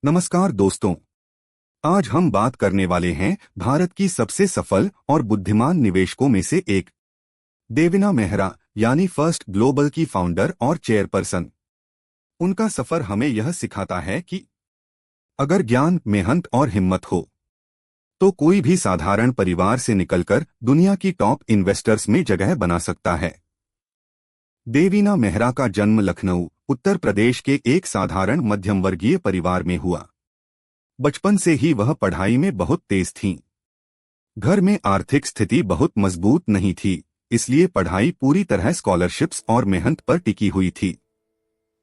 नमस्कार दोस्तों। आज हम बात करने वाले हैं भारत की सबसे सफल और बुद्धिमान निवेशकों में से एक देवीना मेहरा यानी फर्स्ट ग्लोबल की फाउंडर और चेयरपर्सन। उनका सफर हमें यह सिखाता है कि अगर ज्ञान, मेहनत और हिम्मत हो तो कोई भी साधारण परिवार से निकलकर दुनिया की टॉप इन्वेस्टर्स में जगह बना सकता है। देवीना मेहरा का जन्म लखनऊ, उत्तर प्रदेश के एक साधारण मध्यम वर्गीय परिवार में हुआ। बचपन से ही वह पढ़ाई में बहुत तेज थीं। घर में आर्थिक स्थिति बहुत मजबूत नहीं थी, इसलिए पढ़ाई पूरी तरह स्कॉलरशिप्स और मेहनत पर टिकी हुई थी।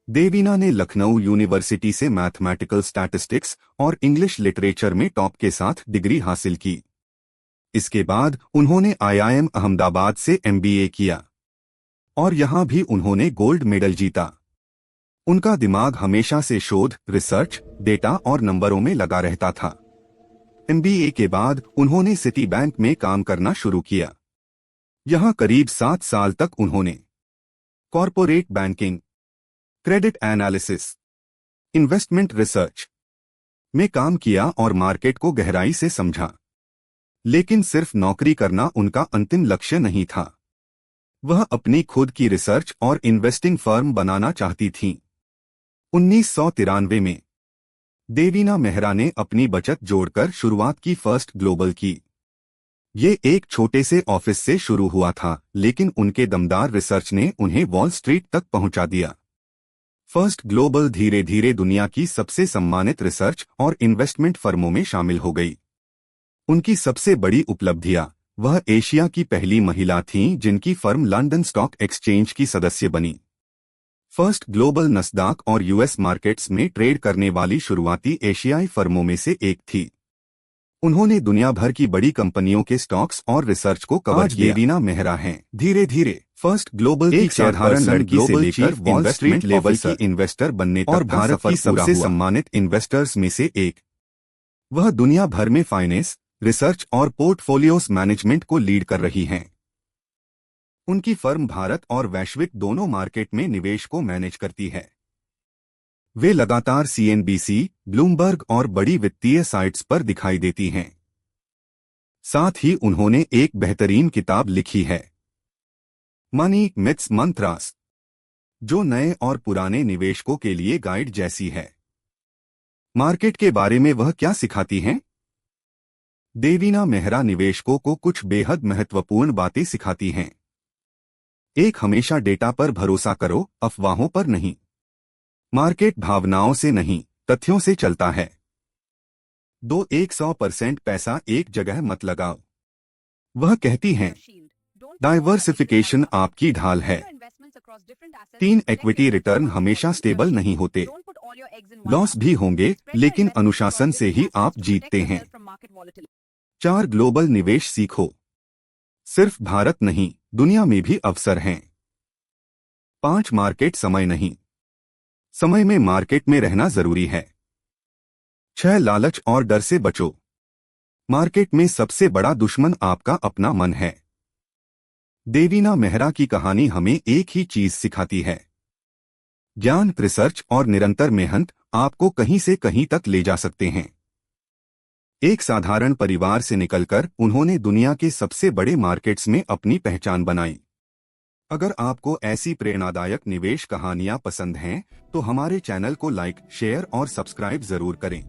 देवीना ने लखनऊ यूनिवर्सिटी से मैथमेटिकल स्टैटिस्टिक्स और इंग्लिश लिटरेचर में टॉप के साथ डिग्री हासिल की। इसके बाद उन्होंने आईआईएम अहमदाबाद से एमबीए किया और यहां भी उन्होंने गोल्ड मेडल जीता। उनका दिमाग हमेशा से शोध, रिसर्च, डेटा और नंबरों में लगा रहता था। एमबीए के बाद उन्होंने सिटी बैंक में काम करना शुरू किया। यहां करीब 7 साल तक उन्होंने corporate banking, credit analysis, investment research में काम किया और मार्केट को गहराई से समझा। लेकिन सिर्फ नौकरी करना उनका अंतिम लक्ष्य नहीं था। वह अपनी खुद की रिसर्च और इन्वेस्टिंग फर्म बनाना चाहती थीं। 1993 में देवीना मेहरा ने अपनी बचत जोड़कर शुरुआत की फर्स्ट ग्लोबल की। ये एक छोटे से ऑफिस से शुरू हुआ था, लेकिन उनके दमदार रिसर्च ने उन्हें वॉल स्ट्रीट तक पहुंचा दिया। फर्स्ट ग्लोबल धीरे धीरे दुनिया की सबसे सम्मानित रिसर्च और इन्वेस्टमेंट फर्मों में शामिल हो गई। उनकी सबसे बड़ी उपलब्धियां, वह एशिया की पहली महिला थीं जिनकी फर्म लंदन स्टॉक एक्सचेंज की सदस्य बनी। फर्स्ट ग्लोबल नस्दाक और यूएस मार्केट्स में ट्रेड करने वाली शुरुआती एशियाई फर्मों में से एक थी। उन्होंने दुनिया भर की बड़ी कंपनियों के स्टॉक्स और रिसर्च को कवर किया। देवीना मेहरा हैं धीरे धीरे फर्स्ट ग्लोबल की साधारण लड़की से लेकर वॉल स्ट्रीट लेवल की इन्वेस्टर बनने और भारत की सबसे सम्मानित इन्वेस्टर्स में से एक। वह दुनिया भर में फाइनेंस, रिसर्च और पोर्टफोलियोज मैनेजमेंट को लीड कर रही हैं। उनकी फर्म भारत और वैश्विक दोनों मार्केट में निवेश को मैनेज करती है। वे लगातार सीएनबीसी, ब्लूमबर्ग और बड़ी वित्तीय साइट्स पर दिखाई देती हैं। साथ ही उन्होंने एक बेहतरीन किताब लिखी है, मनी मिथ्स मंत्रास, जो नए और पुराने निवेशकों के लिए गाइड जैसी है। मार्केट के बारे में वह क्या सिखाती हैं? देवीना मेहरा निवेशकों को कुछ बेहद महत्वपूर्ण बातें सिखाती हैं। एक, हमेशा डेटा पर भरोसा करो, अफवाहों पर नहीं। मार्केट भावनाओं से नहीं, तथ्यों से चलता है। 2, 100% पैसा एक जगह मत लगाओ। वह कहती हैं, डाइवर्सिफिकेशन आपकी ढाल है। 3, इक्विटी रिटर्न हमेशा स्टेबल नहीं होते। लॉस भी होंगे, लेकिन अनुशासन से ही आप जीतते हैं। 4, ग्लोबल निवेश सीखो। सिर्फ भारत नहीं, दुनिया में भी अवसर हैं। 5, मार्केट समय नहीं, समय में मार्केट में रहना जरूरी है। 6, लालच और डर से बचो। मार्केट में सबसे बड़ा दुश्मन आपका अपना मन है। देवीना मेहरा की कहानी हमें एक ही चीज सिखाती है, ज्ञान, रिसर्च और निरंतर मेहनत आपको कहीं से कहीं तक ले जा सकते हैं। एक साधारण परिवार से निकलकर उन्होंने दुनिया के सबसे बड़े मार्केट्स में अपनी पहचान बनाई। अगर आपको ऐसी प्रेरणादायक निवेश कहानियां पसंद हैं, तो हमारे चैनल को लाइक, शेयर और सब्सक्राइब जरूर करें।